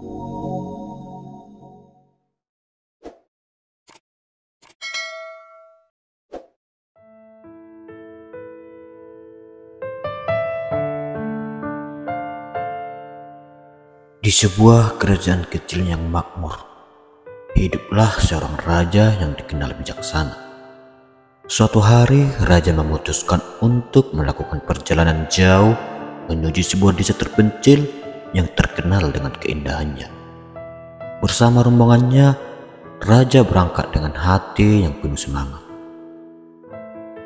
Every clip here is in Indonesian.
Di sebuah kerajaan kecil yang makmur, hiduplah seorang raja yang dikenal bijaksana. Suatu hari, raja memutuskan untuk melakukan perjalanan jauh menuju sebuah desa terpencil yang terkenal dengan keindahannya. Bersama rombongannya, raja berangkat dengan hati yang penuh semangat.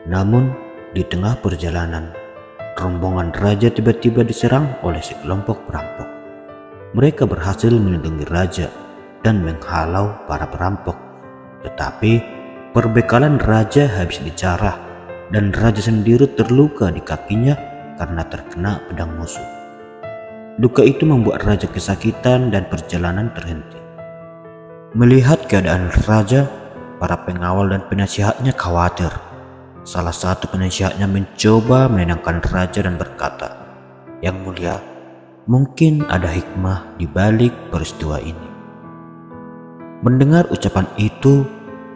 Namun, di tengah perjalanan, rombongan raja tiba-tiba diserang oleh sekelompok perampok. Mereka berhasil melindungi raja dan menghalau para perampok. Tetapi perbekalan raja habis dijarah dan raja sendiri terluka di kakinya karena terkena pedang musuh. Luka itu membuat raja kesakitan dan perjalanan terhenti. Melihat keadaan raja, para pengawal dan penasihatnya khawatir. Salah satu penasihatnya mencoba menenangkan raja dan berkata, "Yang mulia, mungkin ada hikmah di balik peristiwa ini." Mendengar ucapan itu,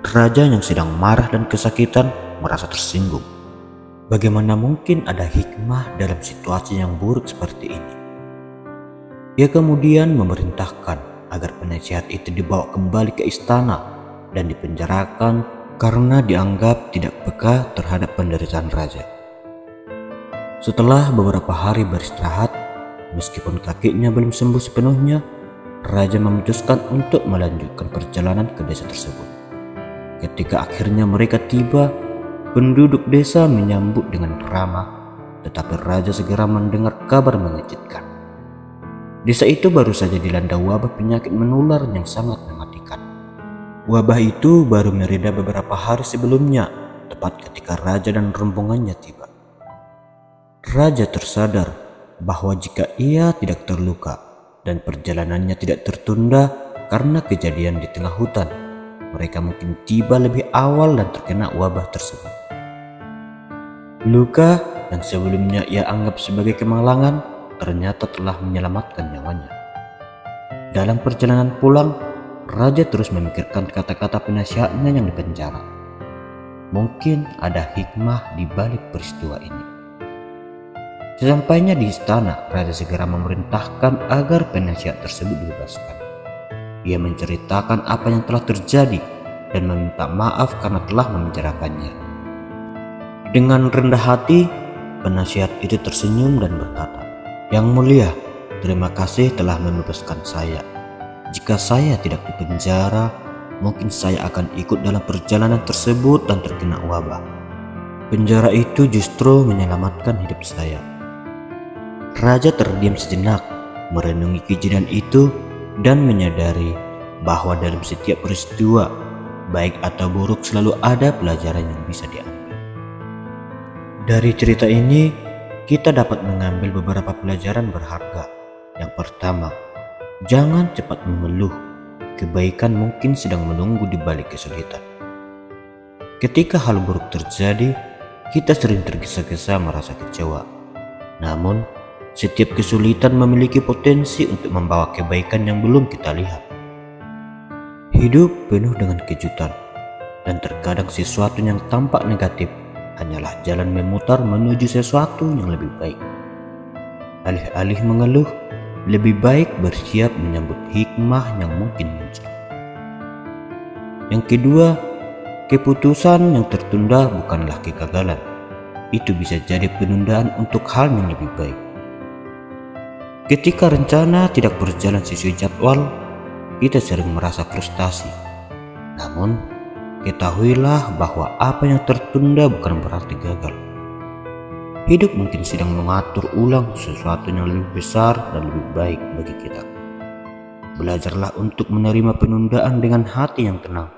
raja yang sedang marah dan kesakitan merasa tersinggung. Bagaimana mungkin ada hikmah dalam situasi yang buruk seperti ini? Ia kemudian memerintahkan agar penasihat itu dibawa kembali ke istana dan dipenjarakan karena dianggap tidak peka terhadap penderitaan raja. Setelah beberapa hari beristirahat, meskipun kakinya belum sembuh sepenuhnya, raja memutuskan untuk melanjutkan perjalanan ke desa tersebut. Ketika akhirnya mereka tiba, penduduk desa menyambut dengan ramah, tetapi raja segera mendengar kabar mengejutkan. Desa itu baru saja dilanda wabah penyakit menular yang sangat mematikan. Wabah itu baru mereda beberapa hari sebelumnya, tepat ketika raja dan rombongannya tiba. Raja tersadar bahwa jika ia tidak terluka dan perjalanannya tidak tertunda karena kejadian di tengah hutan, mereka mungkin tiba lebih awal dan terkena wabah tersebut. Luka yang sebelumnya ia anggap sebagai kemalangan ternyata telah menyelamatkan nyawanya. Dalam perjalanan pulang, raja terus memikirkan kata-kata penasihatnya yang dipenjara. Mungkin ada hikmah di balik peristiwa ini. Sesampainya di istana, raja segera memerintahkan agar penasihat tersebut dibebaskan. Ia menceritakan apa yang telah terjadi dan meminta maaf karena telah memenjarakannya. Dengan rendah hati, penasihat itu tersenyum dan berkata, "Yang mulia, terima kasih telah membebaskan saya. Jika saya tidak dipenjara, mungkin saya akan ikut dalam perjalanan tersebut dan terkena wabah. Penjara itu justru menyelamatkan hidup saya." Raja terdiam sejenak, merenungi kejadian itu dan menyadari bahwa dalam setiap peristiwa, baik atau buruk, selalu ada pelajaran yang bisa diambil. Dari cerita ini, kita dapat mengambil beberapa pelajaran berharga. Yang pertama, jangan cepat mengeluh. Kebaikan mungkin sedang menunggu di balik kesulitan. Ketika hal buruk terjadi, kita sering tergesa-gesa merasa kecewa. Namun, setiap kesulitan memiliki potensi untuk membawa kebaikan yang belum kita lihat. Hidup penuh dengan kejutan, dan terkadang sesuatu yang tampak negatif hanyalah jalan memutar menuju sesuatu yang lebih baik. Alih-alih mengeluh, lebih baik bersiap menyambut hikmah yang mungkin muncul. Yang kedua, keputusan yang tertunda bukanlah kegagalan. Itu bisa jadi penundaan untuk hal yang lebih baik. Ketika rencana tidak berjalan sesuai jadwal, kita sering merasa frustasi. Namun, ketahuilah bahwa apa yang tertunda bukan berarti gagal. Hidup mungkin sedang mengatur ulang sesuatu yang lebih besar dan lebih baik bagi kita. Belajarlah untuk menerima penundaan dengan hati yang tenang,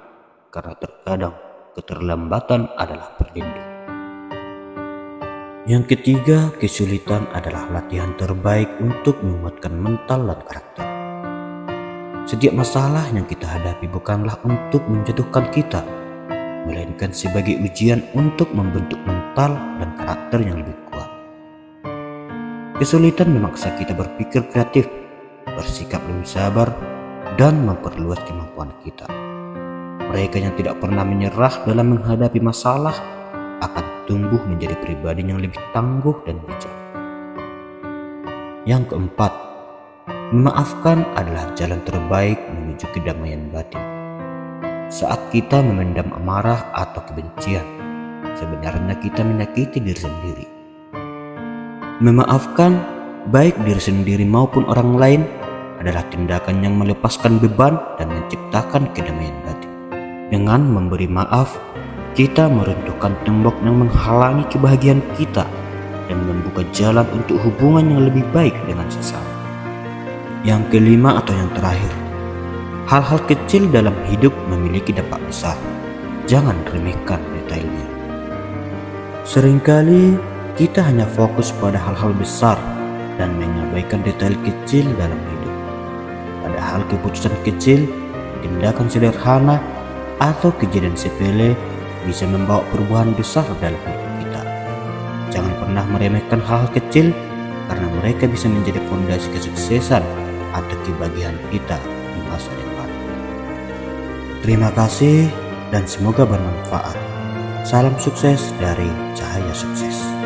karena terkadang keterlambatan adalah perlindungan. Yang ketiga, kesulitan adalah latihan terbaik untuk menguatkan mental dan karakter. Setiap masalah yang kita hadapi bukanlah untuk menjatuhkan kita, melainkan sebagai ujian untuk membentuk mental dan karakter yang lebih kuat. Kesulitan memaksa kita berpikir kreatif, bersikap lebih sabar dan memperluas kemampuan kita. Mereka yang tidak pernah menyerah dalam menghadapi masalah akan tumbuh menjadi pribadi yang lebih tangguh dan bijak. Yang keempat, memaafkan adalah jalan terbaik menuju kedamaian batin. Saat kita memendam amarah atau kebencian, sebenarnya kita menyakiti diri sendiri. Memaafkan baik diri sendiri maupun orang lain adalah tindakan yang melepaskan beban dan menciptakan kedamaian batin. Dengan memberi maaf, kita meruntuhkan tembok yang menghalangi kebahagiaan kita dan membuka jalan untuk hubungan yang lebih baik dengan sesama. Yang kelima atau yang terakhir, hal-hal kecil dalam hidup memiliki dampak besar. Jangan remehkan detailnya. Seringkali kita hanya fokus pada hal-hal besar dan mengabaikan detail kecil dalam hidup. Padahal keputusan kecil, tindakan sederhana, atau kejadian sepele bisa membawa perubahan besar dalam hidup kita. Jangan pernah meremehkan hal kecil karena mereka bisa menjadi fondasi kesuksesan atau kebahagiaan kita di masa depan. Terima kasih dan semoga bermanfaat. Salam sukses dari Cahaya Sukses.